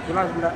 Jelas enggak?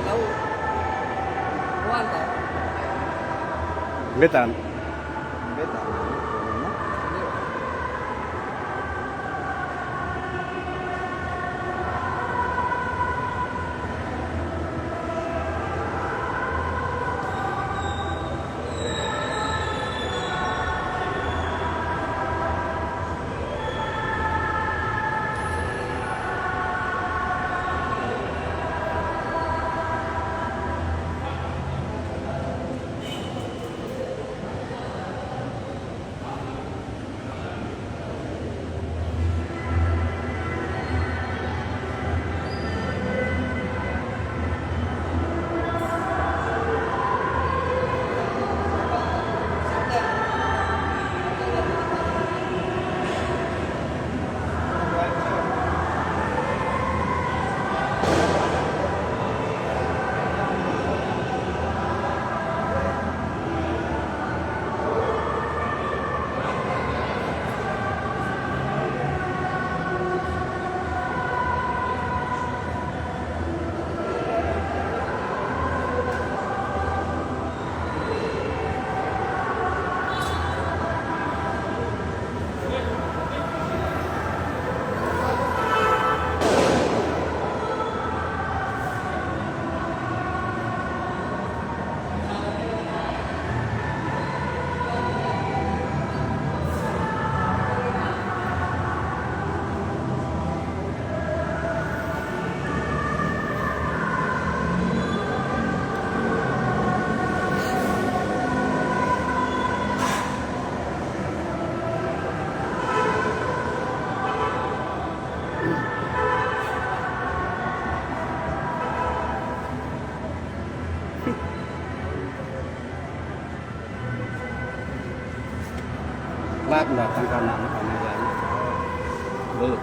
laut. Kuanta. Betan. Beta. Lab datang kanan jalan. Belut.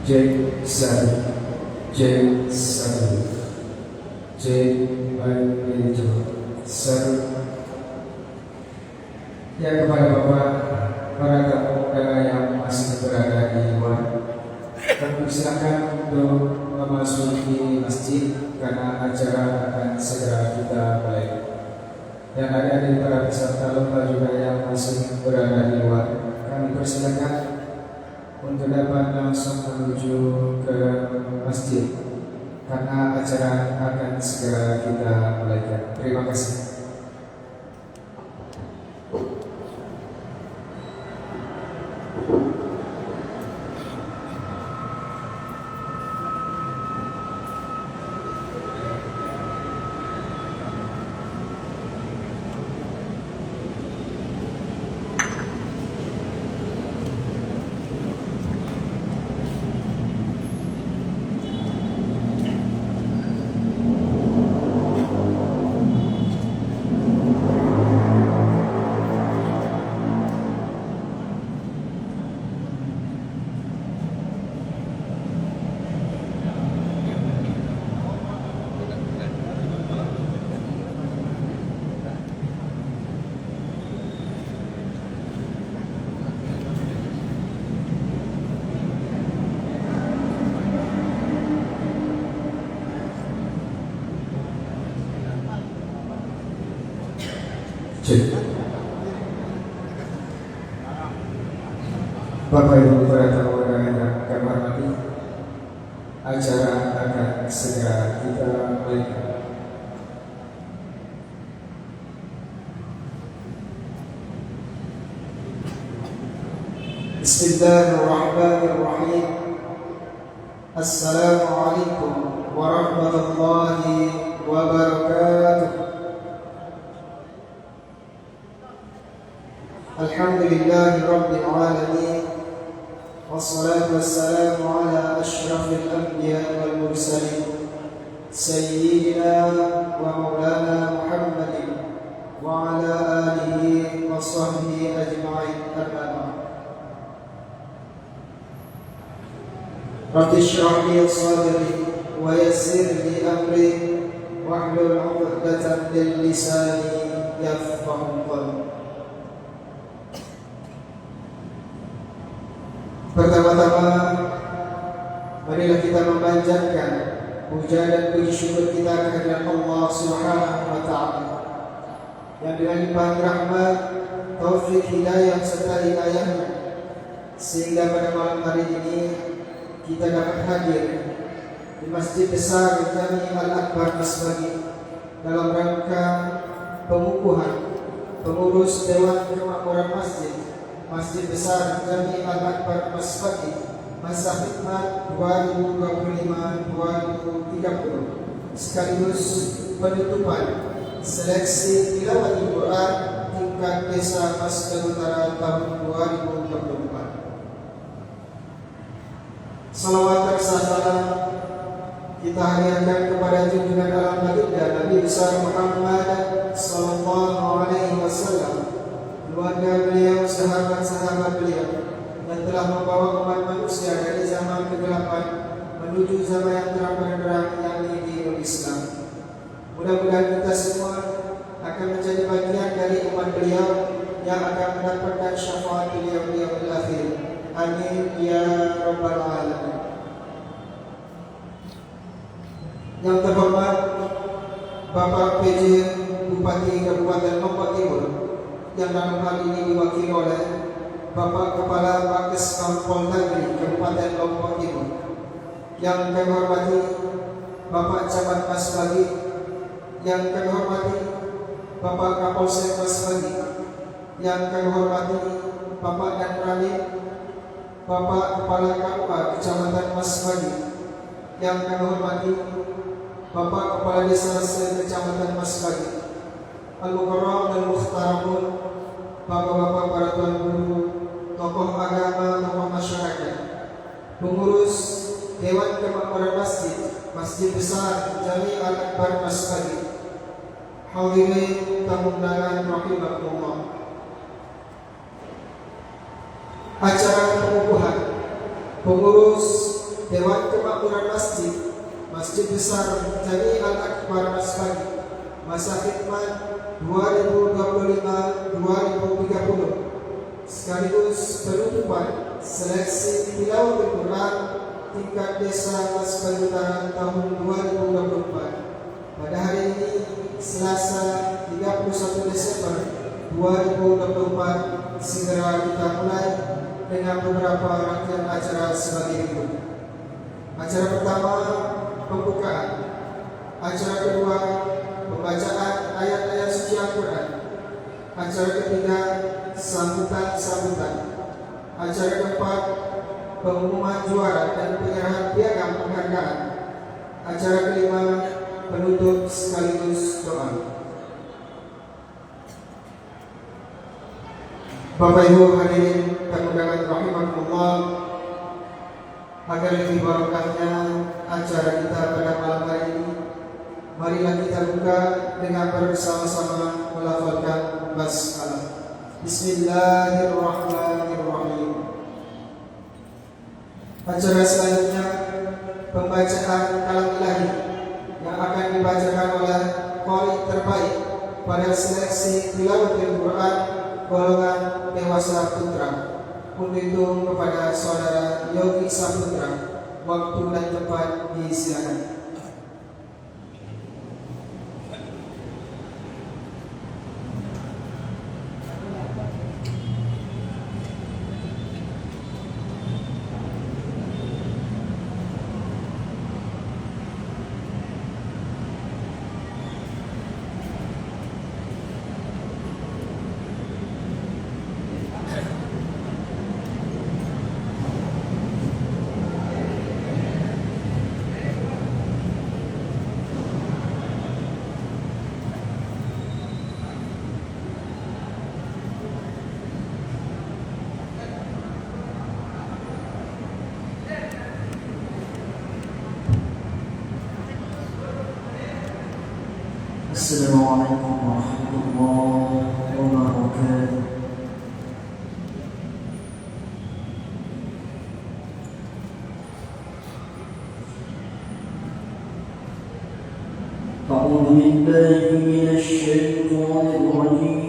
Cek satu, cek satu, cek manajer satu. Ya, kepada Bapak, para tamu yang masih berada di luar, kami silakan untuk memasuki masjid karena acara akan segera kita mulai. Dan adik-adik para peserta lomba juga yang masih berada di luar, kami persilakan untuk dapat langsung menuju ke masjid karena acara akan segera kita mulai. Terima kasih. Bapak Ibu para tamu undangan yang kami hormati, acara akan segera kita mulai. Bismillahirrahmanirrahim. Assalamualaikum warahmatullahi wabarakatuh. Alhamdulillahi Rabbil Alamin, wassalatu wassalamu ala ashrafil anbiya wal mursalin, sayyidina wa maulana Muhammadin wa ala alihi wa sahbihi ajma'in. Amma ba'd. Rabbi shrah li sadri wa yassir li amri wahlul 'uqdatam min lisani yafqahu qawli. Pertama-tama, marilah kita memanjatkan puja dan puji syukur kita kehadirat Allah Subhanahu wa Ta'ala yang dengan limpahan rahmat, taufik, hidayah serta hidayahnya, sehingga pada malam hari ini kita dapat hadir di Masjid Besar Jami Al-Akbar Masbagi dalam rangka pengukuhan pengurus Dewan Kemakmuran Masjid Besar Jami Al-Akbar Masbagi masa khidmat 2025-2030 sekaligus penutupan seleksi tilawatul Quran tingkat desa Masbagi Utara tahun 2024. Salawat dan salam kita hadiahkan kepada junjungan alam baginda Nabi besar Muhammad sallallahu alaihi wasallam, keluarga beliau, sahabat-sahabat beliau yang telah membawa umat manusia dari zaman kegelapan menuju zaman yang terang benderang, yakni dinul Islam. Mudah-mudahan kita semua akan menjadi bagian dari umat beliau yang akan mendapatkan syafaat beliau di yaumil akhir. Amin ya rabbal alamin. Yang terhormat Bapak PJ Bupati Kabupaten Lombok Timur, yang dalam hal ini diwakili oleh Bapak Kepala Bakes Kampol Negeri Kabupaten Lombok Timur, yang kami hormati Bapak Camat Masbagi, yang kami hormati Bapak Kapolsek Masbagi, yang kami hormati Bapak Dan Ramil, Bapak Kepala KUA Kecamatan Masbagi, yang kami hormati Bapak Kepala Desa Kecamatan Masbagi, Al-Mukarram dan Mukhtaramun, Bapak-bapak para tuan guru, tokoh agama, tokoh masyarakat, pengurus Dewan Kemakmuran Masjid Besar Jami Al-Akbar Masbagi, hadirin tamu undangan rahimakumullah. Acara pengukuhan pengurus Dewan Kemakmuran Masjid Masjid Besar Jami Al-Akbar Masbagi masa khidmat 2025-2030 sekaligus penutupan seleksi tilawatul Quran tingkat desa Masbagi Utara tahun 2024 pada hari ini Selasa 31 Desember 2024 segera kita mulai dengan beberapa rangkaian acara sebagai berikut. Acara pertama pembukaan, acara kedua pembacaan ayat-ayat suci Al-Quran, acara ketiga sambutan-sambutan, acara keempat pengumuman juara dan penyerahan piagam penghargaan, acara kelima penutup sekaligus doa. Bapak Ibu hadirin dan undangan rahimakumullah, agar lebih barokahnya acara kita pada malam hari ini, marilah kita buka dengan bersama-sama melafalkan basmalah. Bismillahirrahmanirrahim. Acara selanjutnya pembacaan kalam ilahi yang akan dibacakan oleh qari terbaik pada seleksi tilawatul Quran golongan dewasa putra. Untuk itu kepada saudara Yogi Saputra, waktu dan tempat disilakan. Assalamualaikum warahmatullahi wabarakatuh. أعوذ بالله من الشيطان الرجيم.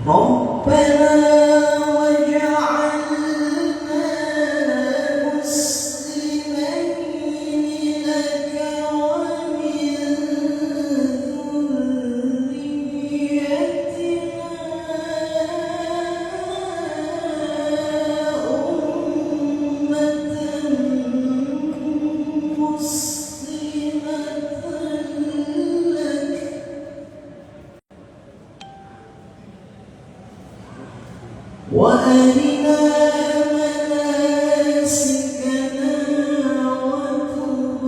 ربنا وجعلنا مسلمين لك ومن ذريتنا أمة مسلمة لك وأرنا مناسكنا وتب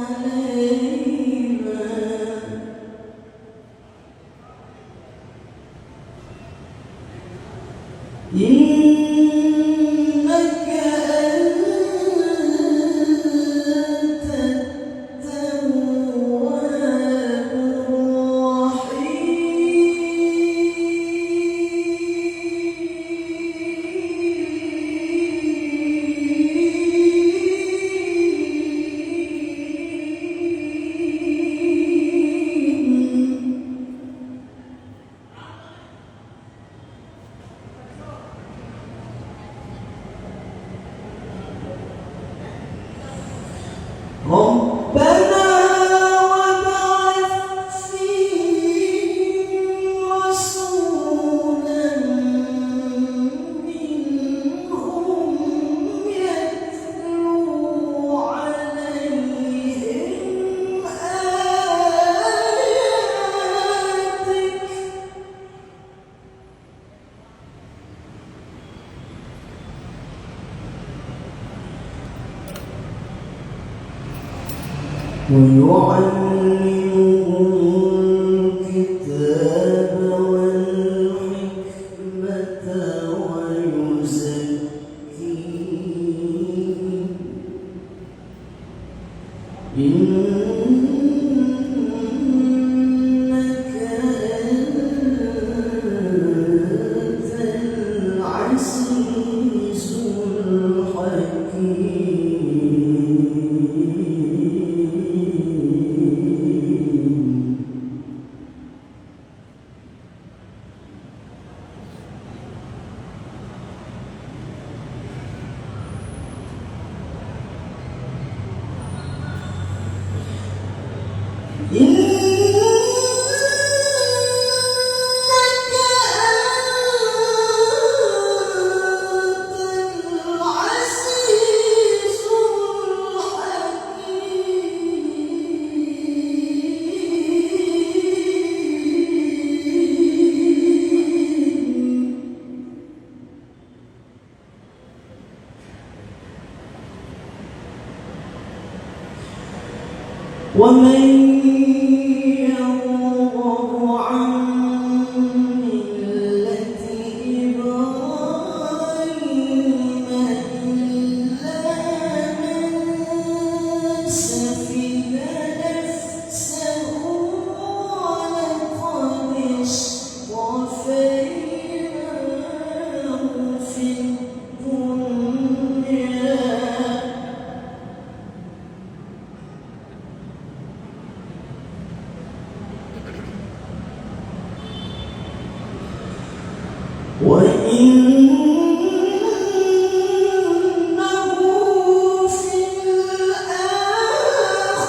علينا إنك أنت التواب ربنا وابعث فيهم رسولا منهم ويعلمهم الكتاب والحكمة ويزكيهم إنك أنت العزيز الحكيم ومن يرغب عن ملة إبراهيم إلا من سفه نفسه ولقد اصطفيناه في الدنيا وإنه في الآخرة لمن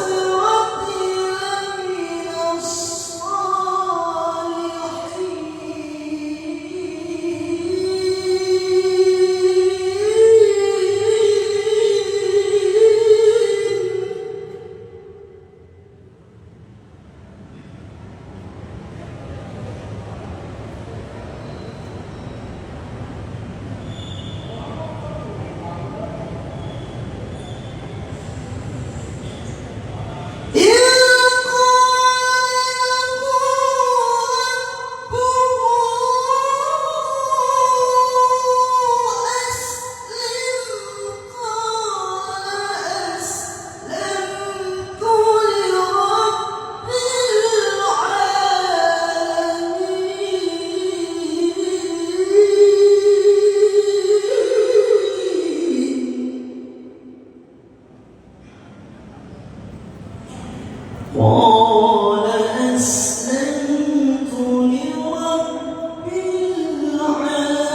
الصالحين قال أسلمت لرب العالمين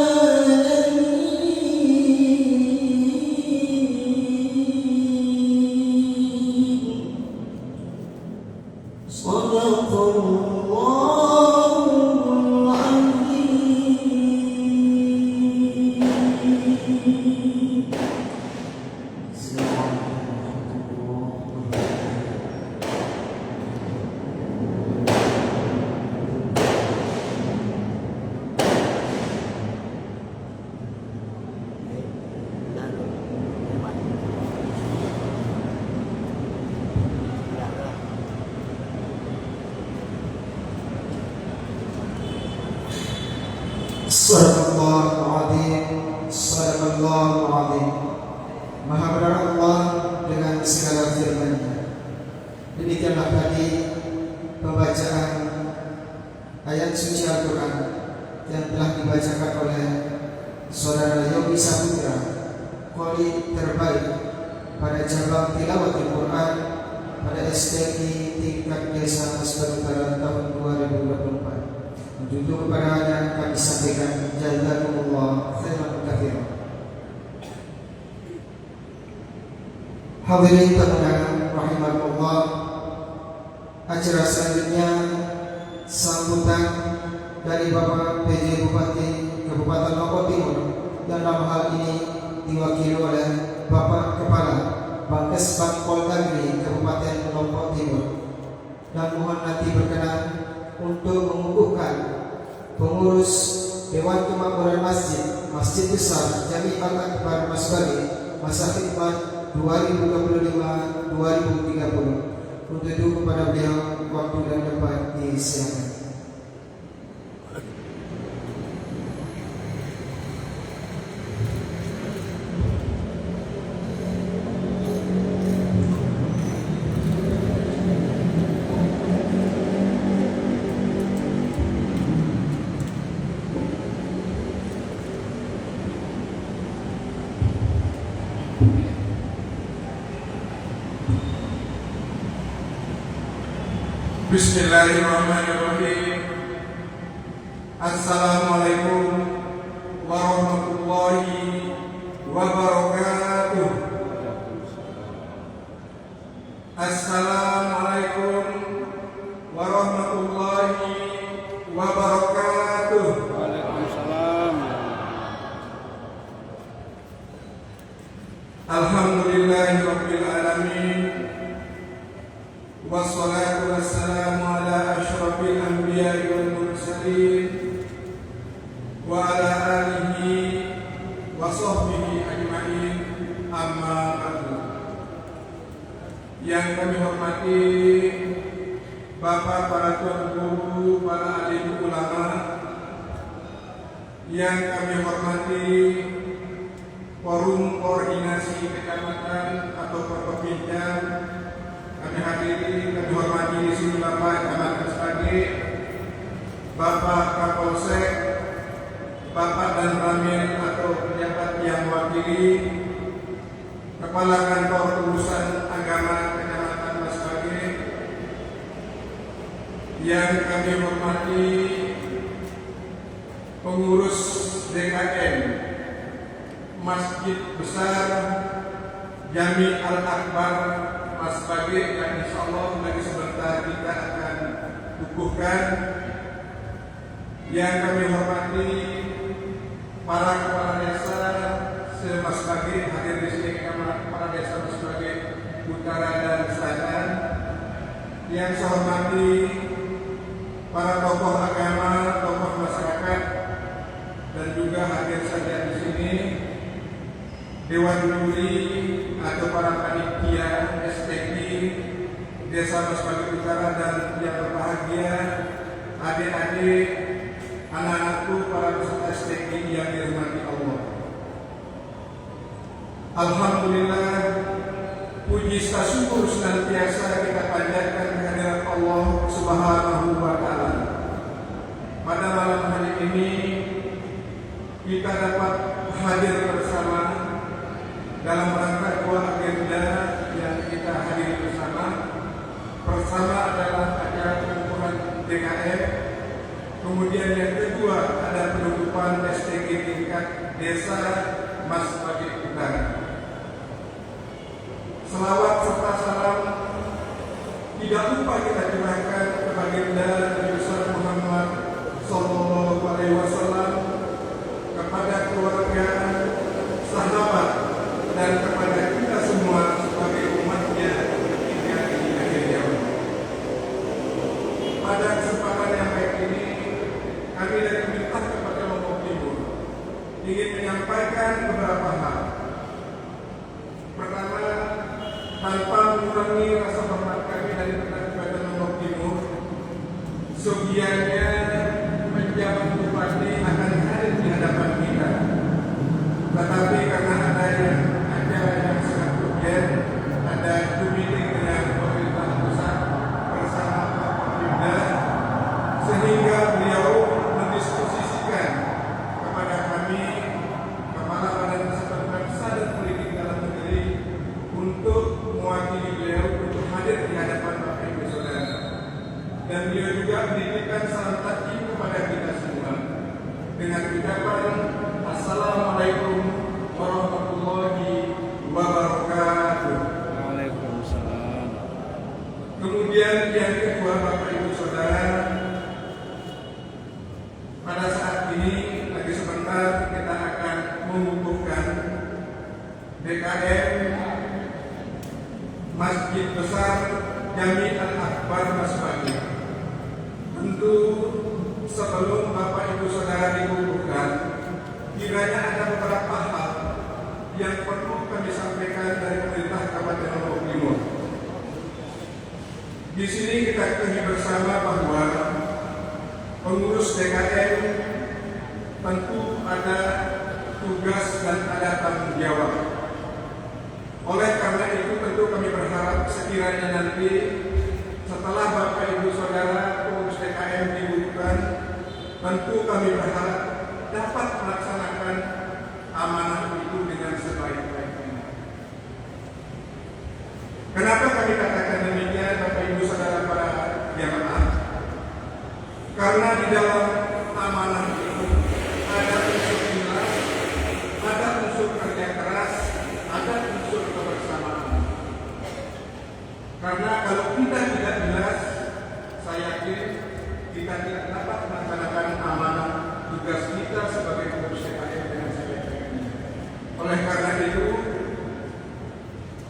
صدق الله العظيم. Sadaqallahul Azim. Maha benar Allah dengan segala firman-Nya. Demikianlah tadi pembacaan ayat suci Al-Quran yang telah dibacakan oleh Saudara Yogi Saputra, qari terbaik pada cabang tilawatul Quran pada STI tingkat desa Mesbah Utara tahun 2024. Untuk kepadanya kami sampaikan jazakumullah khairan katsiran. Hadirin tamu rahimakumullah, acara selanjutnya sambutan dari Bapak PJ Bupati Kabupaten Lombok Timur dan dalam hal ini diwakili oleh Bapak Kepala Bangkesban Poltagri Kabupaten Lombok Timur, dan mohon nanti berkenan untuk mengukuhkan pengurus Dewan Kemakmuran Masjid Besar Jami Al-Akbar Masbari masa khidmat 2025-2030 Untuk itu kepada beliau waktu dan tempat disiapkan. Bismillahirrahmanirrahim. Assalamualaikum warahmatullahi wabarakatuh. Assalamualaikum warahmatullahi wabarakatuh. Waalaikumsalam. Alhamdulillahirabbil alamin. Wassalatu wassalamu ala asyrafil anbiya'i wal mursalin wa ala alihi wa sahbihi ajma'in, amma ba'du. Yang kami hormati Bapak para tuan guru, para alim ulama, yang kami hormati forum koordinasi kecamatan atau Forkopimda, kami hadiri, kami hormati di sini Bapak Camat Kespagi, Bapak Kapolsek, Bapak dan Ramil atau pejabat yang mewakili, Kepala Kantor Urusan Agama Kecamatan Kespagi, yang kami hormati pengurus DKM Masjid Besar Jami Al-Akbar Mas Bagi, yang insya Allah lagi sebentar kita akan kukuhkan. Yang kami hormati para kepala desa se-Mas Bagi, hadir di sini kepala desa Mas Bagi Utara dan Selatan. Yang saya hormati para tokoh agama, tokoh masyarakat, dan juga hadir saja di sini Dewan Juri atau para panitia STG Desa Mas Bagi Utara, dan yang berbahagia adik-adik, anak-anakku, para peserta STG yang dirahmati Allah. Alhamdulillah, puji syukur senantiasa kita panjatkan kehadirat Allah Subhanahu wa Ta'ala. Pada malam hari ini kita dapat hadir bersama dalam rangka dua agenda yang kita hadiri bersama. Pertama adalah acara pengukuhan DKM, kemudian yang kedua ada penutupan STG tingkat desa Mas Bagi Utara. Selawat serta salam tidak lupa kita curahkan ke baginda Nabi besar Muhammad Sallallahu Alaihi Wasallam, kepada keluarga, sahabat, dan kepada kita semua sebagai umatnya hingga di akhir zaman. Pada kesempatan yang baik ini, kami dari Pemerintah Kabupaten Lombok Timur ingin menyampaikan beberapa hal. Pertama, tanpa mengurangi rasa hormat kami dari Pemerintah Kabupaten Lombok Timur, sebiannya penjabat bupati akan hadir di hadapan kita. Tetapi karena ada yang sangat urgent, ada meeting dengan pemerintah pusat bersama Pak Kapolda, sehingga beliau mendisposisikan kepada kami, Kepala Badan Kesehatan Bangsa dan Politik Dalam Negeri, untuk mewakili beliau untuk hadir di hadapan Bapak Ibu Saudara. Dan beliau juga menitipkan salam takdim kepada kita semua dengan ucapan Assalamualaikum warahmatullahi wabarakatuh. Waalaikumsalam. Kemudian yang kedua, Bapak Ibu Saudara, pada saat ini lagi sebentar kita akan mengukuhkan DKM Masjid Besar Jami Al-Akbar Mas Bagi. Tentu sebelum Bapak Ibu Saudara dikukuhkan, kiranya ada beberapa hal yang perlu kami sampaikan dari Pemerintah Kabupaten Lombok Timur. Di sini kita ketahui bersama bahwa pengurus DKM tentu ada tugas dan ada tanggung jawab. Oleh karena itu tentu kami berharap sekiranya nanti setelah Bapak Ibu Saudara pengurus DKM dibutuhkan, tentu kami berharap dapat melaksanakan amanah itu dengan sebaik-baiknya. Kenapa kami katakan demikian, Bapak Ibu Saudara para jamaah? Karena di dalam amanah itu ada unsur ikhlas, ada unsur kerja keras, ada unsur kebersamaan. Karena kalau kita tidak jelas, saya yakin kita tidak dapat melaksanakan amanah tugas kita sebagai pengurus DKM dengan sebaik-baiknya. Oleh karena itu,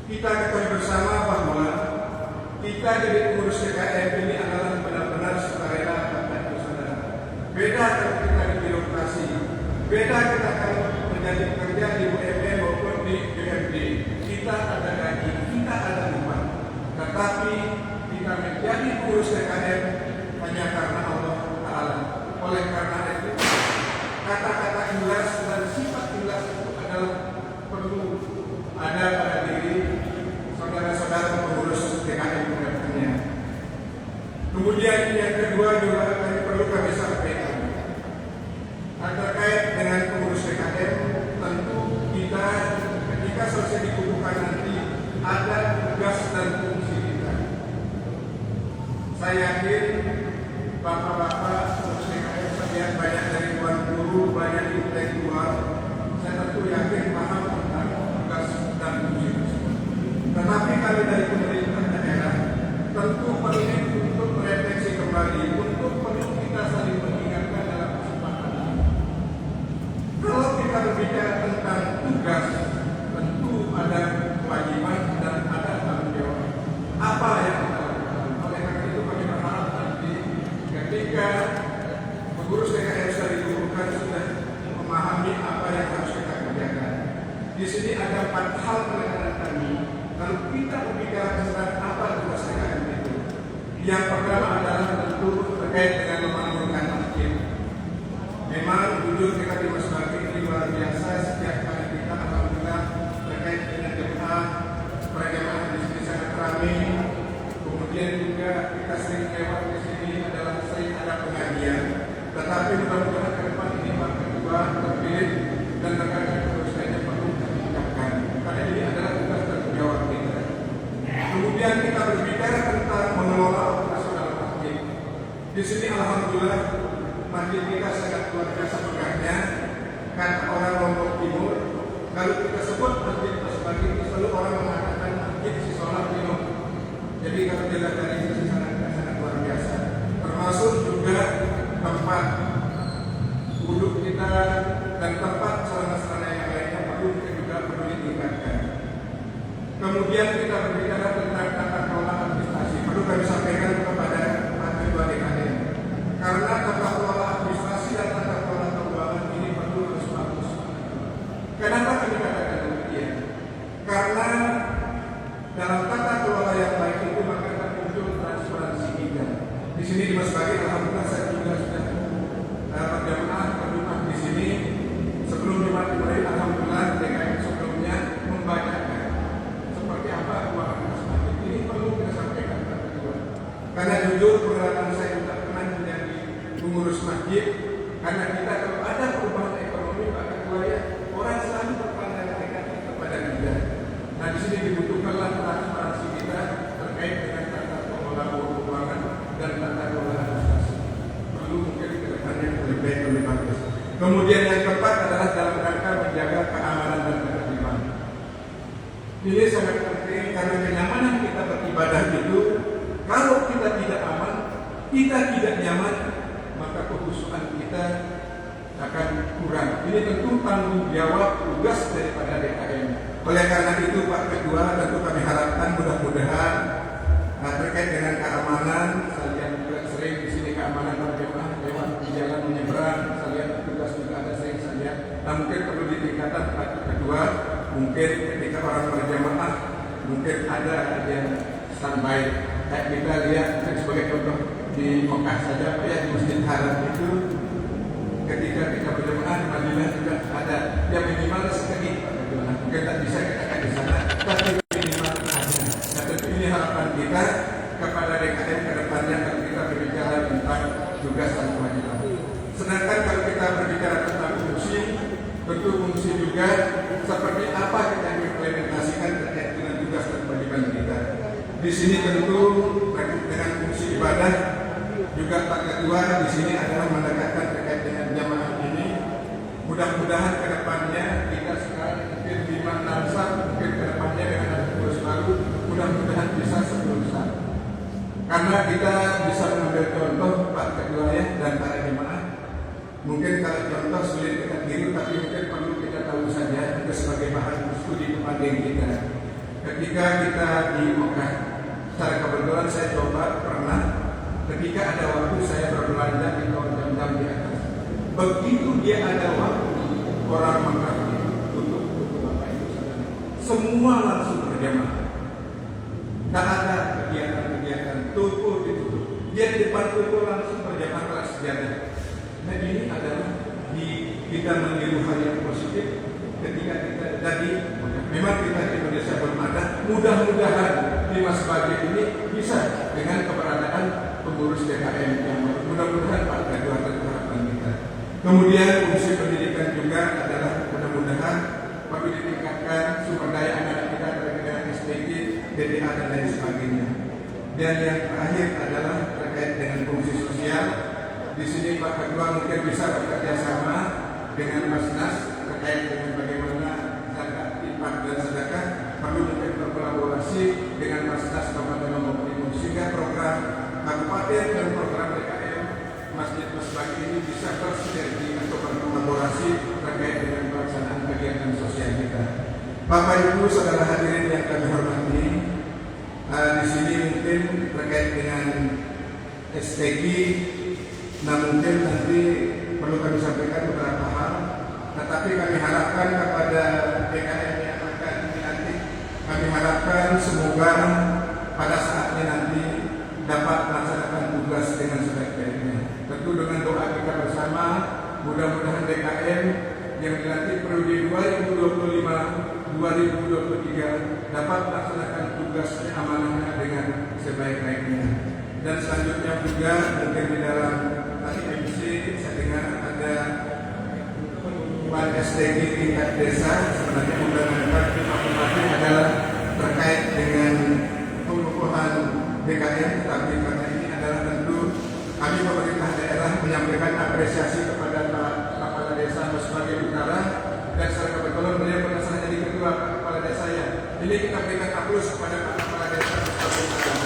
kita ketahui bersama bahwa kita jadi pengurus DKM ini adalah benar-benar sukarela, Bapak Ibu Saudara. Beda kalau kita di birokrasi, beda kita kalau menjadi pekerja di UMM maupun di BUMD. Kita ada gaji, kita ada upah. Tetapi kita menjadi pengurus DKM hanya karena Allah Ta'ala. Oleh karena itu, kata-kata ikhlas dan sifat ikhlas itu adalah perlu ada pada diri saudara-saudara pengurus DKM kedepannya. Kemudian yang kedua juga perlu kami sampaikan terkait dengan pengurus DKM. Tentu kita ketika selesai dikukuhkan nanti ada tugas dan fungsi kita. Saya yakin bapak-bapak pengurus DKM sekalian banyak dari tuan guru, banyak intelektual. Saya tentu yakin paham tentang tugas dan fungsi tersebut. Tetapi kami dari pemerintah daerah tentu penting untuk merefleksi kembali, untuk perlu kita saling mengingatkan dalam kesempatan ini. Kalau kita berbicara tentang tugas, tentu ada kewajiban dan ada tanggung jawab. Apa yang kita lakukan? Oleh karena itu kami berharap nanti ketika pengurus DKM sudah dikukuhkan sudah memahami apa yang harus kita kerjakan. Di sini ada 4 hal penekanan kami. Kalau kita berbicara tentang apa tugas DKM itu, yang pertama adalah tentu terkait dengan memakmurkan masjid. Memang jujur kita di Masjid ini luar biasa. Setiap kali kita alhamdulillah terkait dengan jemaah, para jemaah di sini sangat ramai. Kemudian juga kita sering lewat di sini adalah sering ada pengajian. Tetapi mudah-mudahan ke depan ini Pak Ketua terpilih dan rekan-rekan pengurus lainnya perlu ditingkatkan. Karena ini adalah tugas tanggung jawab kita. Kemudian kita berbicara tentang mengelola operasional masjid. Di sini alhamdulillah masjid kita sangat luar biasa megahnya. Kata orang Lombok Timur, kalau kita sebut masjid sebagai itu selalu orang mengatakan masjid si sholat minum. Jadi kalau dilihat dari itu sangat luar biasa. Termasuk juga tempat duduk kita dan tempat sarana-sarana yang lainnya perlu ditingkatkan. Kemudian kita berbicara tentang tata kelola administrasi. Perlu kami sampaikan kepada Pak Ketua DKM. Karena tata kelola administrasi dan tata kelola keuangan ini perlu harus bagus. Kenapa kami katakan demikian? Karena dalam tata kelola yang baik itu maka akan muncul transparansi kita. Di sini di Mas Bagi, alhamdulillah saya juga sudah berjamaah berjumpa di sini. Sebelum Jumat dimulai, alhamdulillah DKM sebelumnya membacakan seperti apa keuangan masjid. Ini perlu kita sampaikan Pak Ketua. Karena jujur pengalaman saya juga pernah menjadi pengurus masjid. Karena kita kalau ada perubahan ekonomi Pak Ketua ya, orang selalu berpandangan negatif kepada kita. Nah di sini dibutuhkanlah transparansi kita terkait dengan tata kelola keuangan dan tata kelola administrasi. Perlu mungkin ke depannya lebih baik, lebih bagus. Kemudian yang keempat adalah dalam rangka menjaga keamanan dan ketertiban. Ini sangat penting karena kenyamanan kita beribadah itu, kalau kita tidak aman, kita tidak nyaman, maka kekhusyuan kita akan kurang. Ini tentu tanggung jawab tugas daripada DKM. Oleh karena itu Pak Ketua, tentu kami harapkan mudah-mudahan terkait dengan keamanan, saya juga sering di sini keamanan berjamaah lewat di jalan menyeberang, saya tugas juga ada sering saja. Nah mungkin perlu ditingkatkan Pak Ketua, mungkin ketika orang berjamaah mungkin ada yang standby Kayak kita lihat sebagai contoh di Mekah saja, ya di Masjid Haram itu ketika kita berjamaah di Madinah juga ada yang minimal sekali. Mungkin tak bisa kita di sana, tapi minimal ada. Dan tentu ini harapan kita kepada DKM ke depannya kalau kita berbicara tentang tugas dan kewajiban. Sedangkan kalau kita berbicara tentang fungsi, tentu fungsi juga seperti apa kita implementasikan terkait dengan tugas dan kewajiban kita. Di sini tentu dengan fungsi ibadah juga Pak Ketua di sini adalah mendekatkan terkait dengan jamaah ini. Mudah-mudahan ke depannya kita sekarang mungkin 5-6 sah, mungkin ke depannya dengan ada terus baru, mudah-mudahan bisa 10 sah. Karena kita bisa mengambil contoh Pak Ketua ya dan para jemaah. Mungkin kalau contoh sulit kita tiru, tapi mungkin perlu kita tahu saja itu sebagai bahan studi kepandang kita. Ketika kita di Mekah, secara kebetulan saya coba pernah ketika ada waktu saya berbelanja di jam-jam di atas. Begitu dia ada waktu orang Mekah tutup Bapak Ibu saudara. Semua langsung berjamaah. Tak ada kegiatan-kegiatan toko ditutup. Dia di depan toko langsung berjamaah kelas sejadah. Nah ini adalah kita meniru hal yang positif ketika kita jadi memang kita di Indonesia belum ada. Mudah-mudahan di Mas Bagi ini bisa dengan keberadaan pengurus DKM yang mudah-mudahan Pak Ketua harapan kita. Kemudian fungsi pendidikan juga adalah mudah-mudahan perlu ditingkatkan sumber daya anak kita terkait dengan SPG, DDA dan lain sebagainya. Dan yang terakhir adalah terkait dengan fungsi sosial. Di sini Pak Ketua mungkin bisa bekerja sama dengan Basnas terkait dengan bagaimana zakat, infak dan sedekah. Perlu mungkin berkolaborasi dengan Basnas Kabupaten Lombok Timur sehingga program kabupaten dan program DKM Masjid Mas Bagi ini bisa bersinergi atau berkolaborasi terkait dengan pelaksanaan kegiatan sosial kita. Bapak Ibu saudara hadirin yang kami hormati, di sini mungkin terkait dengan STG. Nah mungkin nanti perlu kami sampaikan beberapa hal, tetapi kami harapkan kepada DKM yang akan dilantik, kami harapkan semoga pada saatnya nanti dapat melaksanakan tugas dengan sebaik-baiknya. Tentu dengan doa kita bersama, mudah-mudahan DKM yang dilantik periode 2025-2023 dapat melaksanakan tugasnya amanahnya dengan sebaik-baiknya. Dan selanjutnya juga mungkin di dalam tadi MC saya dengar ada SDG tingkat desa. Sebenarnya undang-undang informasi adalah terkait dengan pengukuhan DKM, tapi karena ini adalah tentu kami pemerintah daerah menyampaikan apresiasi kepada Pak Kepala Desa Mas Bagi Utara dan secara kebetulan beliau pernah saya jadi ketua kepala desa ya. Ini kita berikan aplaus kepada Pak Kepala Desa Mas Bagi Utara.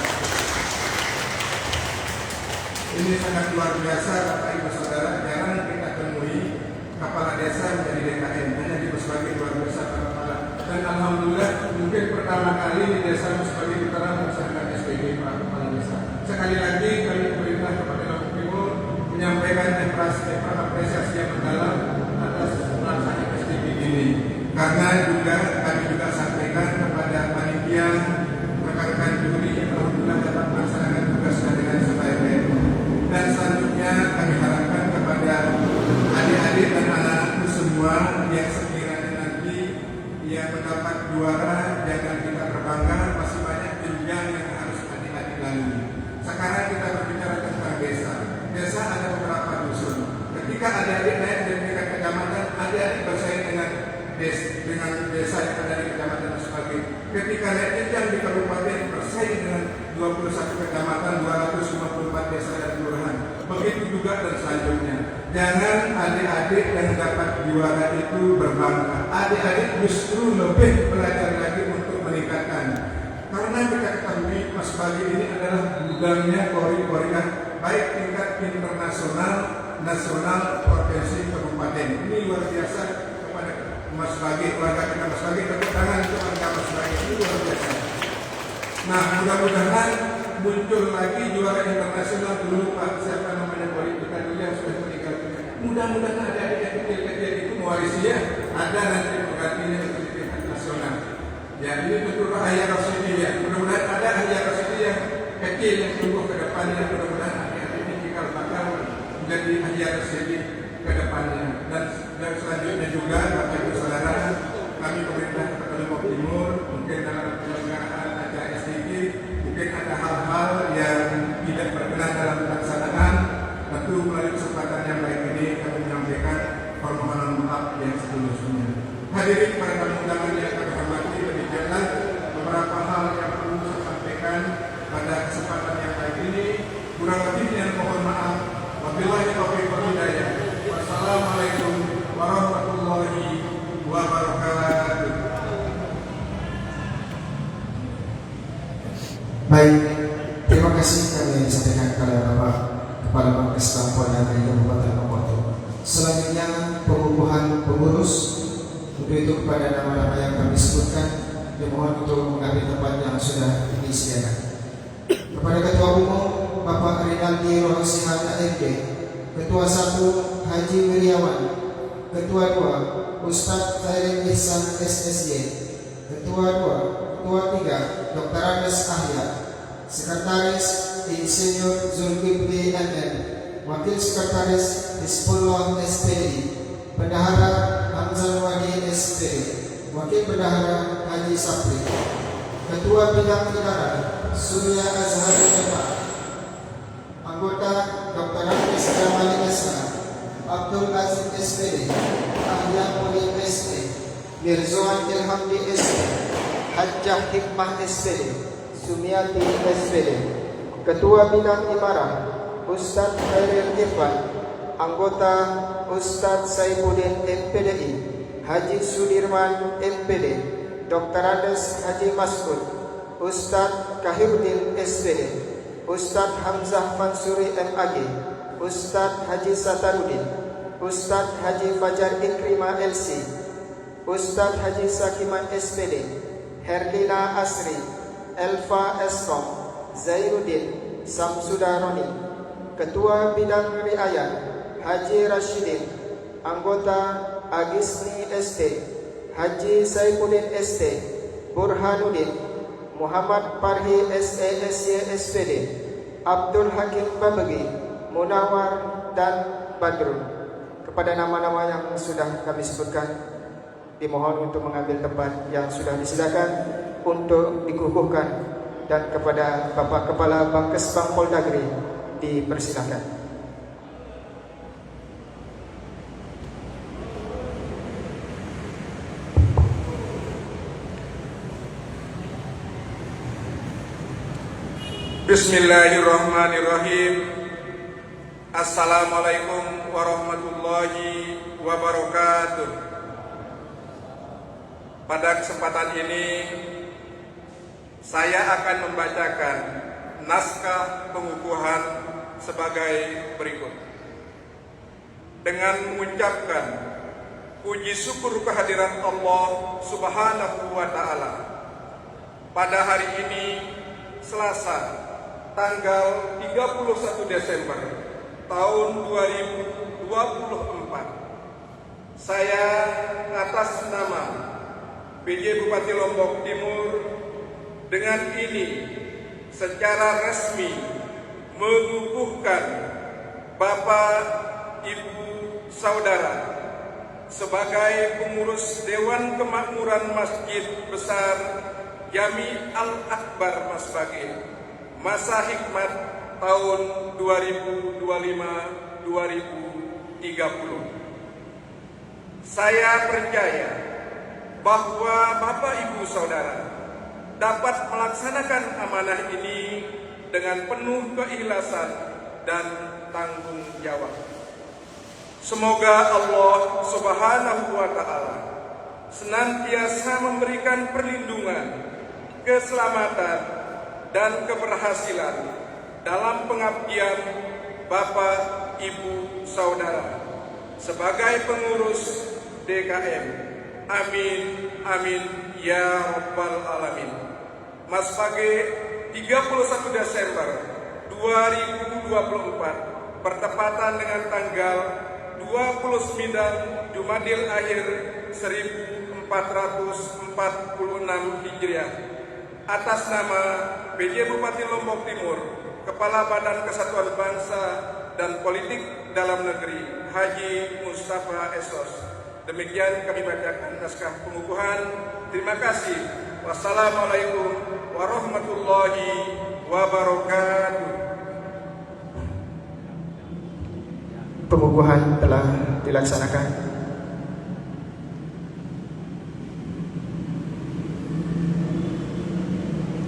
Ini sangat luar biasa Bapak Ibu Saudara, jarang kita temui kepala desa menjadi DKM, hanya di Mas Bagi luar biasa kepala. Dan alhamdulillah mungkin pertama kali di desa Mas Bagi Utara melaksanakan SPG Pak Kepala Desa. Sekali lagi kami pemerintah Kabupaten Lombok Timur menyampaikan apresiasi yang mendalam atas pelaksanaan SPG ini. Karena juga kami juga sampaikan kepada panitia rekan-rekan juri yang alhamdulillah dapat melaksanakan tugasnya dengan sebaik-baiknya. Dan selanjutnya kami harapkan kepada adik-adik dan anak-anakku semua yang sekiranya nanti yang mendapat juara, jangan kita berbangga, masih banyak jenjang yang harus adik-adik lalui. Sekarang kita berbicara tentang desa. Desa ada beberapa dusun. Ketika adik-adik naik dari tingkat kecamatan, adik-adik bersaing dengan desa yang ada di kecamatan dan sebagainya. Ketika naik jenjang di kabupaten bersaing dengan 21 kecamatan, 254 desa dan kelurahan. Begitu juga dan selanjutnya. Jangan adik-adik yang dapat juara itu berbangga. Adik-adik justru lebih belajar lagi untuk meningkatkan. Karena kita ketahui Mas Bagi ini adalah gudangnya kori-korian baik tingkat internasional, nasional, provinsi, kabupaten. Ini luar biasa kepada Mas Bagi, keluarga kita Mas Bagi. Tepuk tangan untuk keluarga Mas Bagi, ini luar biasa. Nah mudah-mudahan muncul lagi juara internasional. Dulu Pak siapa namanya politika dulu yang sudah meninggal. Mudah-mudahan ada yang kecil-kecil itu mewarisinya, ada nanti penggantinya untuk tingkat nasional. Ya ini tentu Ahya Rasidiyah. Mudah-mudahan ada Ahya Rasidiyah kecil yang tumbuh ke depannya. Mudah-mudahan adik-adik ini cikal bakal menjadi ajar sedikit ke depannya. Dan selanjutnya juga Bapak Ibu Saudara, kami pemerintah Kota Lombok Timur mungkin dalam penyelenggaraan acara SDG mungkin ada hal-hal yang tidak berkenan dalam pelaksanaan. Tentu melalui kesempatan yang baik ini kami menyampaikan permohonan maaf yang setulus-tulusnya. Hadirin para tamu undangan yang kami hormati, demikianlah beberapa hal yang perlu saya sampaikan pada kesempatan yang baik ini. Kurang lebihnya mohon maaf. Wabillahi taufiq wal hidayah. Wassalamualaikum warahmatullahi wabarakatuh. Baik, terima kasih kami sampaikan kepada Bapak Kepala Bangkes Kampung dan Kabupaten Lombok. Selanjutnya pengukuhan pengurus, untuk itu kepada nama-nama yang kami sebutkan dimohon untuk mengambil tempat yang sudah disediakan. Kepada Ketua Umum Bapak Rinaldi Rohasihat AMD, Ketua 1 Haji Wiryawan, Ketua 2 Ustadz Khairil Ihsan SSY, Ketua 2, Ketua 3 Dr. Andes Ahya, Sekretaris Insinyur Zulkifli NN, Wakil Sekretaris Hizbullah SPD, Bendahara Hamzah Wadi SPD, Wakil Bendahara Haji Sapri, Ketua Bidang Negara Surya Azhar Jemaah, Anggota Dr. Andes Jamali SK, Abdul Aziz SPD, Ahya Mulim SD, Mirzoan Ilhamdi SD, Hajjah Hikmah SPD, Sumiati SPD, Ketua Bidang Imarah Ustadz Khairil Irfan, Anggota Ustadz Saifuddin MPDI, Haji Sudirman MPD, Dr. Andes Haji Masud, Ustadz Kahiruddin SPD, Ustadz Hamzah Mansuri MAG, Ustadz Haji Satarudin, Ustadz Haji Fajar Ikrima LC, Ustadz Haji Sakiman SPD, Herlina Asri, Elva Eskom, Zainuddin Samsudaroni, Ketua Bidang Riayat Haji Rashidin, Anggota Agisni SD, Haji Saifuddin SD, Burhanuddin, Muhammad Parhi SESY SPD, Abdul Hakim Babagi, Munawar dan Badrun. Kepada nama-nama yang sudah kami sebutkan, dimohon untuk mengambil tempat yang sudah disediakan untuk dikukuhkan, dan kepada Bapak Kepala Bangkes Bang Poldagri dipersilakan. Bismillahirrahmanirrahim. Assalamualaikum warahmatullahi wabarakatuh. Pada kesempatan ini saya akan membacakan naskah pengukuhan sebagai berikut. Dengan mengucapkan puji syukur kehadiran Allah Subhanahu wa Ta'ala, pada hari ini Selasa tanggal 31 Desember tahun 2024, saya atas nama PJ Bupati Lombok Timur dengan ini secara resmi mengukuhkan Bapak Ibu Saudara sebagai pengurus Dewan Kemakmuran Masjid Besar Jami Al-Akbar Masbaghi masa hikmat tahun 2025-2030. Saya percaya bahwa Bapak Ibu Saudara dapat melaksanakan amanah ini dengan penuh keikhlasan dan tanggung jawab. Semoga Allah Subhanahu wa Ta'ala senantiasa memberikan perlindungan, keselamatan, dan keberhasilan dalam pengabdian Bapak Ibu Saudara sebagai pengurus DKM. Amin, amin, ya Rabbal Alamin. Masbaghi 31 Desember 2024 bertepatan dengan tanggal 29 Jumadil Akhir 1446 Hijriah atas nama PJ Bupati Lombok Timur, Kepala Badan Kesatuan Bangsa dan Politik Dalam Negeri, Haji Mustafa Esos. Demikian kami bacakan naskah pengukuhan. Terima kasih. Wassalamualaikum warahmatullahi wabarakatuh. Pengukuhan telah dilaksanakan.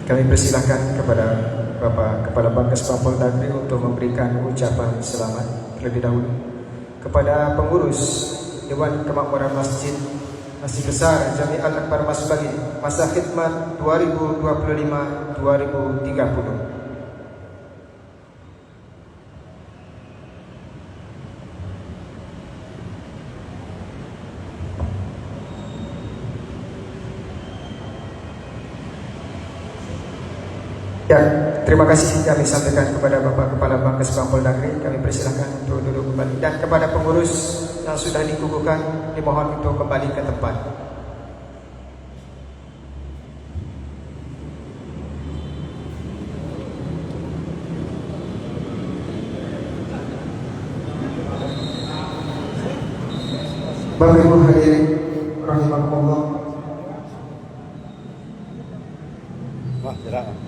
Kami persilakan kepada Bapak Kepala Bangkes Pampol Dagri untuk memberikan ucapan selamat terlebih dahulu kepada pengurus Dewan Kemakmuran Masjid Besar Jami Al-Akbar Masbagi masa khidmat 2025-2030. Ya, terima kasih kami sampaikan kepada Bapak Kepala Bangkes Pampol Dagri. Kami persilakan untuk duduk kembali. Dan kepada pengurus yang sudah dikukuhkan, dimohon untuk kembali ke tempat. Bapak Ibu hadirin rahimakumullah. Wah, gerak.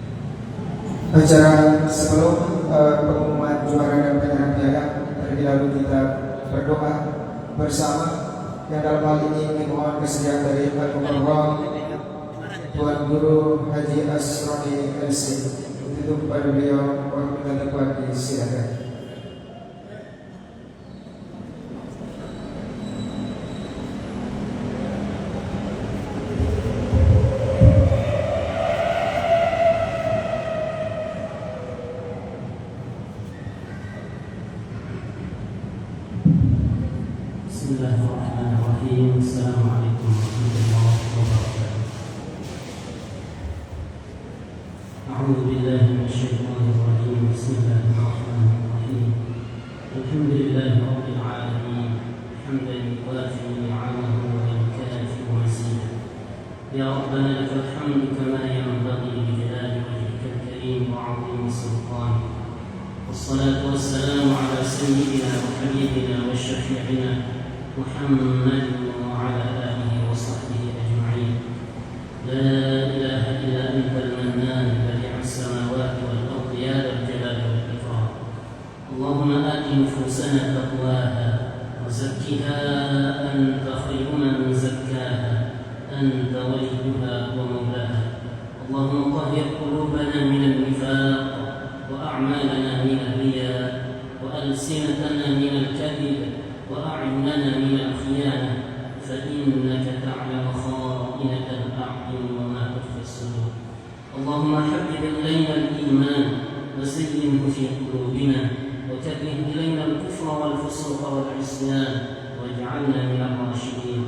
Acara sebelum pengumuman juara dan penyerahan piala, terlebih dahulu kita berdoa bersama. Yang dalam hal ini dimohon kesediaan dari Al-Mukarram Tuan Guru Haji Asroni LC. Untuk kepada beliau, wabillahi taufiq, silakan. Bismillahirrahmanirrahim. Assalamualaikum warahmatullahi wabarakatuh. A'udzu billahi minasyaitonir rajim. Bismillahirrahmanirrahim. Alhamdulillahi rabbil alamin. Hamdan yuwafi ni'amahu wa yukafi mazidah. Ya Rabbana lakal hamdu kama yanbaghi li jalali wajhikal karim wa 'azimi sultanik. Wassalatu wassalamu ala sayyidina wa habibina wa syafi'ina محمد وعلى آله وصحبه أجمعين. لا إله إلا أنت المنان بديع السماوات والأرض يا ذا الجلال والإكرام. اللهم آت نفوسنا تقواها وزكها أنت خير من زكاها أنت وليها ومولاها. اللهم طهر قلوبنا من النفاق وأعمالنا من الرياء وألسنتنا من الكذب وأعيننا من الخيانة فإنك تعلم خائنة الأعين وما تخفي الصدور. اللهم حبب إلينا الإيمان وزينه في قلوبنا وكره إلينا الكفر والفسوق والعصيان واجعلنا من الراشدين.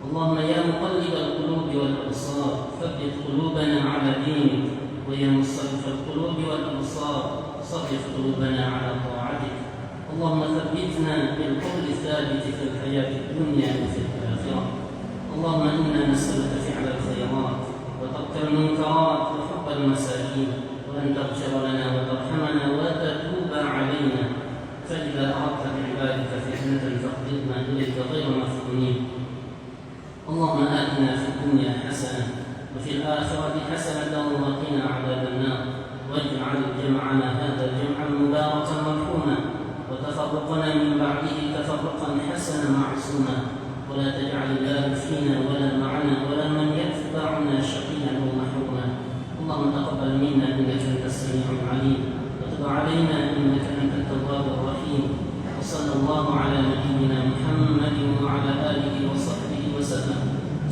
اللهم يا مقلب القلوب والأبصار ثبت قلوبنا على دينك، ويا مصرف القلوب والأبصار صرف قلوبنا على طاعتك. اللهم ثبتنا بالقول الثابت في الحياة الدنيا وفي الآخرة. اللهم إنا نسألك فعل الخيرات وترك المنكرات وحب المساكين، وأن تغفر لنا وترحمنا وتتوب علينا. فإذا أردت بعبادك فتنة فاقبضنا إليك غير مفتونين. اللهم آتنا في الدنيا حسنة وفي الآخرة حسنة وقنا عذاب النار، واجعل جمعنا هذا جمعا مباركا مرحوما، وتفرقنا من بعده تفرقا حسنا معصوما، ولا تجعل الله فينا ولا معنا ولا من يتبعنا شقيا او محروما. اللهم تقبل منا انك انت السميع العليم، وتب علينا انك انت التواب الرحيم. وصلى الله على نبينا محمد وعلى اله وصحبه وسلم.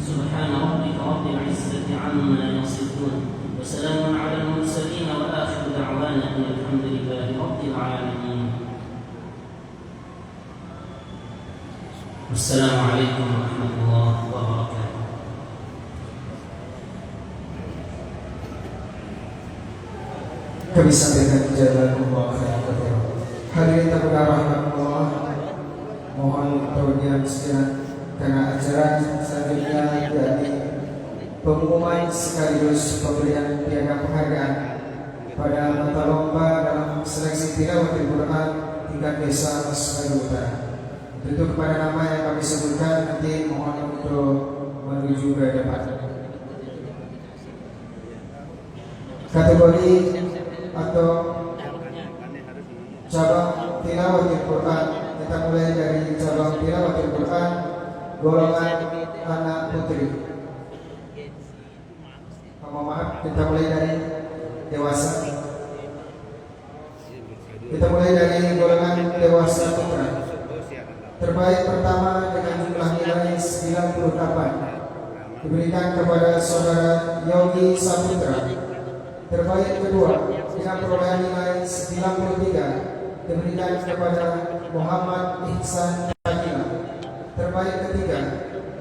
سبحان ربك رب العزه عما يصفون، وسلام على المرسلين، واخر دعوانا ان الحمد لله رب العالمين. Assalamualaikum warahmatullahi wabarakatuh. Kami sampaikan jazakumullah khairan. Hadirin tamu rahmatullah, mohon perhatian sejenak karena acara selanjutnya yakni pengumuman sekaligus pemberian piagam penghargaan pada mata lomba dalam seleksi tilawatil Quran tingkat desa Sumatera Utara. Tentu kepada nama yang kami sebutkan nanti mohon untuk menuju ke depan. Kategori atau cabang tilawatil Quran, kita mulai dari cabang tilawatil Quran golongan anak putri. Maaf, kita mulai dari dewasa. Kita mulai dari golongan dewasa putra. Terbaik pertama dengan jumlah nilai 98 diberikan kepada saudara Yogi Saputra. Terbaik kedua dengan perolehan nilai 93 diberikan kepada Muhammad Ihsan Akila. Terbaik ketiga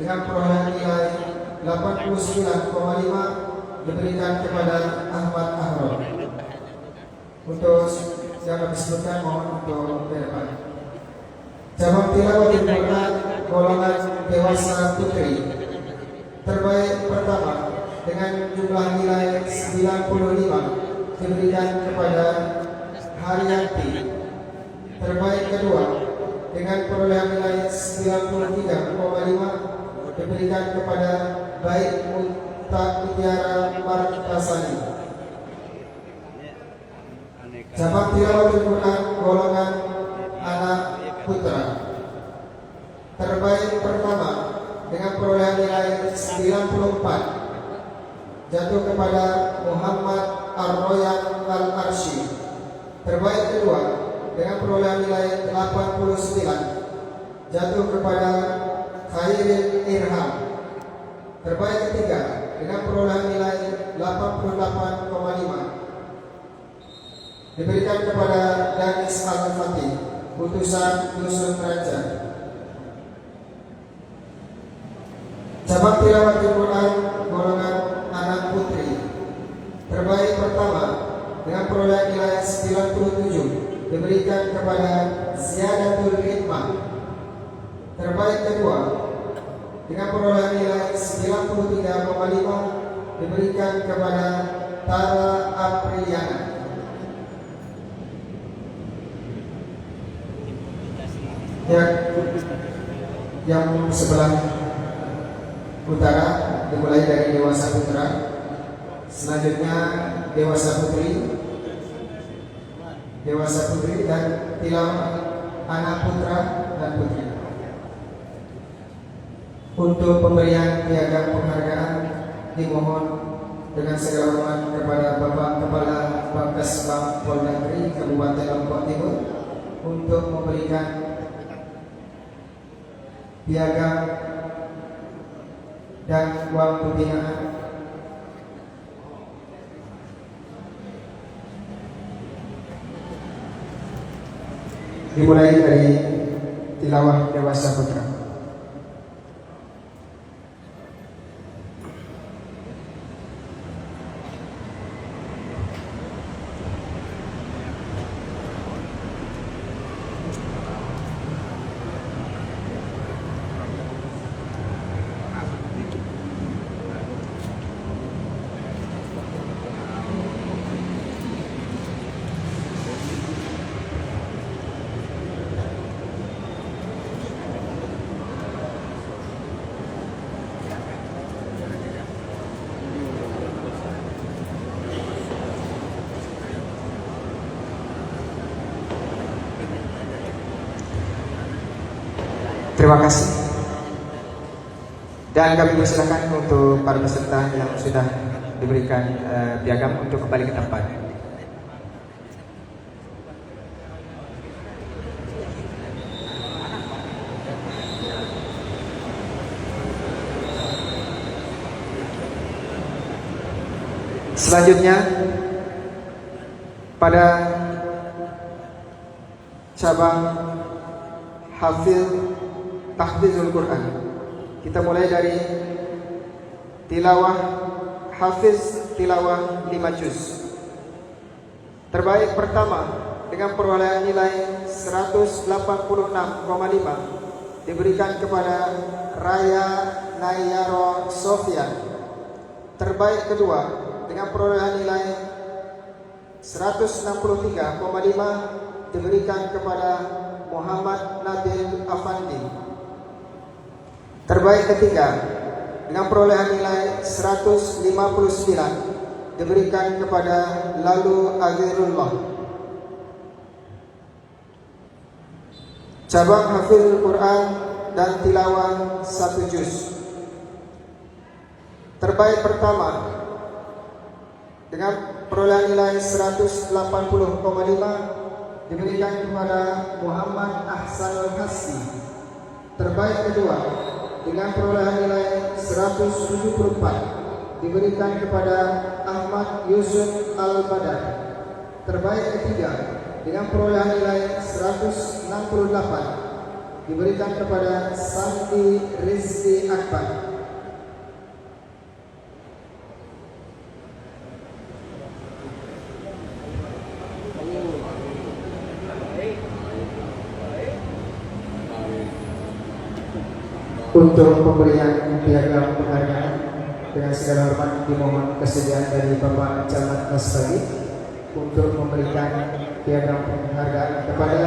dengan perolehan nilai 89,5 diberikan kepada Ahmad Ahron. Untuk yang kami sebutkan mohon untuk ke depan. Cabang tilawatil Quran golongan dewasa putri. Terbaik pertama dengan jumlah nilai 95 diberikan kepada Haryanti. Terbaik kedua dengan perolehan nilai 93,5 diberikan kepada Baik Mutiara Martasani. Cabang tilawatil Quran golongan anak putra. Terbaik pertama dengan perolehan nilai 94 jatuh kepada Muhammad Ar-Royan Al-Arsy. Terbaik kedua dengan perolehan nilai 89 jatuh kepada Khairil Irham. Terbaik ketiga dengan perolehan nilai 88,5 diberikan kepada Danis Al-Fatih, utusan Dusun Raja. Cabang tilawatil Quran golongan anak putri. Terbaik pertama dengan perolehan nilai 97 diberikan kepada Ziyadatul Hikmah. Terbaik kedua dengan perolehan nilai 93,5 diberikan kepada Tara Apriliana. Yang sebelah utara dimulai dari dewasa putra, selanjutnya dewasa putri dan tilawah anak putra dan putri. Untuk pemberian piagam penghargaan dimohon dengan segala hormat kepada Bapak Kepala Bangkesbang Polda Negeri Kabupaten Lombok Timur untuk memberikan piagam dan uang pembinaan. Dimulai dari tilawah dewasa putra. Terima kasih. Dan kami persilakan untuk para peserta yang sudah diberikan piagam untuk kembali ke tempat. Selanjutnya pada cabang Tahfizul Quran, kita mulai dari tilawah Hafiz tilawah 5 juz. Terbaik pertama dengan perolehan nilai 186,5 diberikan kepada Raya Nayaro Sofia. Terbaik kedua dengan perolehan nilai 163,5 diberikan kepada Muhammad Nabil Afandi. Terbaik ketiga dengan perolehan nilai 159 diberikan kepada Lalu Aghirullah. Cabang Hafizul Quran dan Tilawah 1 juz. Terbaik pertama dengan perolehan nilai 180,5 diberikan kepada Muhammad Ahsanul Hasbi. Terbaik kedua dengan perolehan nilai 174 diberikan kepada Ahmad Yusuf Al-Badar. Terbaik ketiga dengan perolehan nilai 168 diberikan kepada Sandi Rizki Akbar. Untuk pemberian piagam penghargaan dengan segala hormat dimohon kesediaan dari Bapak Camat Nasrani untuk memberikan piagam penghargaan kepada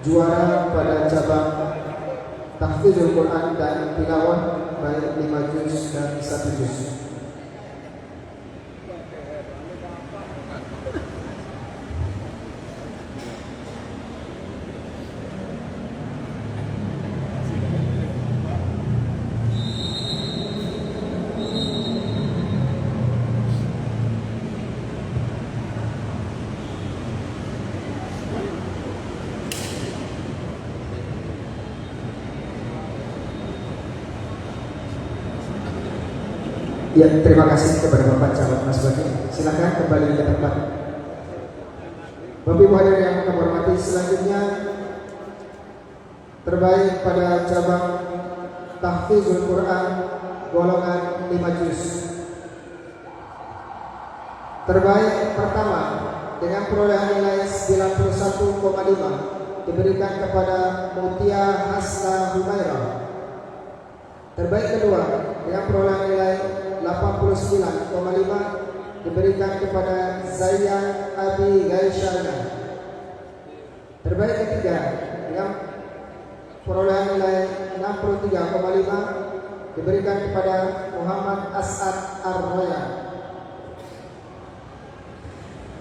juara pada cabang Tahfizul Quran dan Tilawah baik 5 juz dan 1 juz. Ya, terima kasih kepada Bapak Camat Mas Bagi. Silakan kembali ke tempat. Bapak Ibu hadirin yang kami hormati, selanjutnya terbaik pada cabang Tahfizul Quran golongan 5 juz. Terbaik pertama dengan perolehan nilai 91,5 diberikan kepada Mutia Hasna Humairah. Terbaik kedua dengan perolehan nilai 89,5 diberikan kepada Zayyan Abi Gaisyana. Terbaik ketiga dengan perolehan nilai 63,5 diberikan kepada Muhammad As'ad Ar-Roya.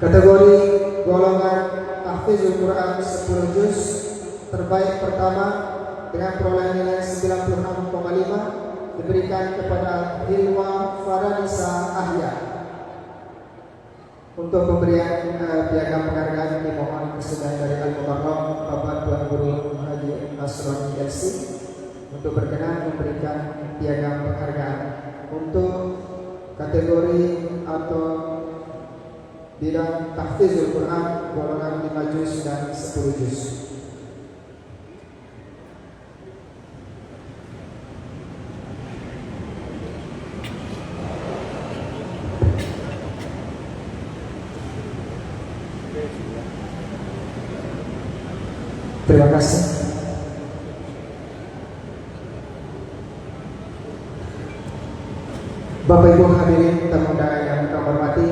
Kategori golongan Tahfizul Quran 10 juz, terbaik pertama dengan perolehan nilai 96,5 diberikan kepada Hilwa Faranisa Ahya. Untuk pemberian piagam penghargaan dimohon kesediaan dari Al-Mukarram Bapak Tuan Guru Haji Nasrani LC untuk berkenan memberikan piagam penghargaan untuk kategori atau bidang Tahfizul Quran golongan 5 juz dan 10 juz. Terima kasih. Bapak Ibu hadirin tamu undangan yang kami hormati,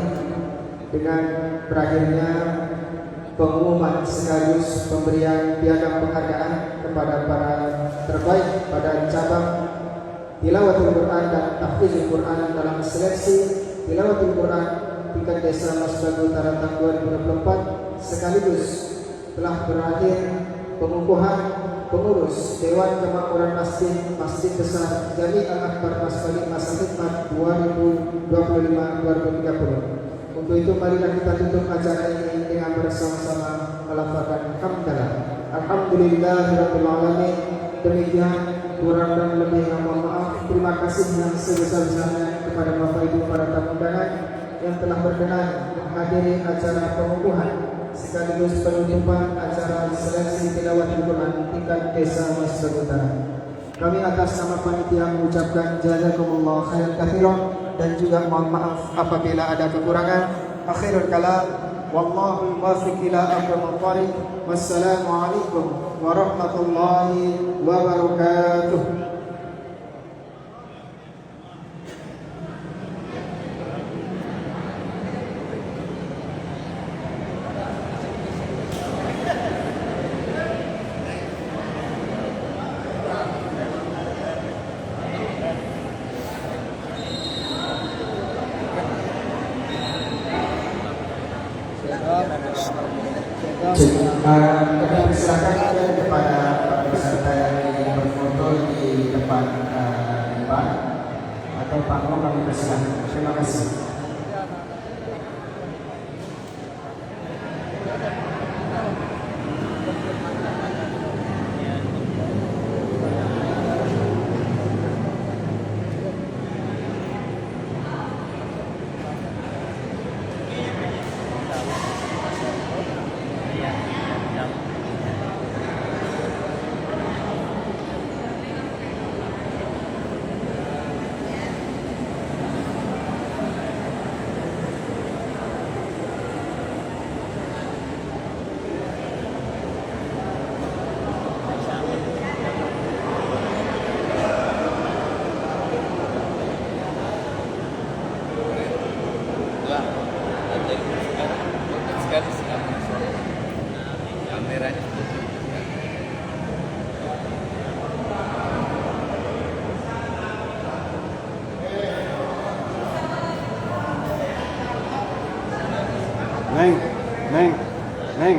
dengan berakhirnya pengumuman sekaligus pemberian piagam penghargaan kepada para terbaik pada cabang Tilawatul Quran dan Tahfizul Quran dalam seleksi Tilawatul Quran tingkat desa Mas Bagu Utara tahun 2024, sekaligus telah berakhir pengukuhan pengurus Dewan Kemakmuran Masjid Besar Jami Al-Akbar Mas Bali Masa Khidmat 2025-2030. Untuk itu marilah kita tutup acara ini dengan bersama-sama melafazkan hamdalah. Alhamdulillahirabbil alamin. Demikian kurang dan lebihnya mohon maaf. Terima kasih yang sebesar-besarnya kepada Bapak Ibu para tamu undangan yang telah berkenan menghadiri acara pengukuhan sekaligus penutupan acara seleksi tilawatul Quran tingkat desa Mas Utara. Kami atas nama panitia mengucapkan jazakumullah khairan katsiran dan juga mohon maaf apabila ada kekurangan. Akhirul kalam, wallahu muwaffiq ila aqwamit thariq. Wassalamualaikum warahmatullahi wabarakatuh. Kami silakan kepada peserta yang ingin berfoto di depan depan atau panggung kami persilakan. Terima kasih. Kameranya. Neng, neng, neng.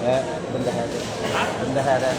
Ya, bendahara. Bendahara.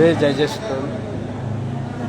Where judges told.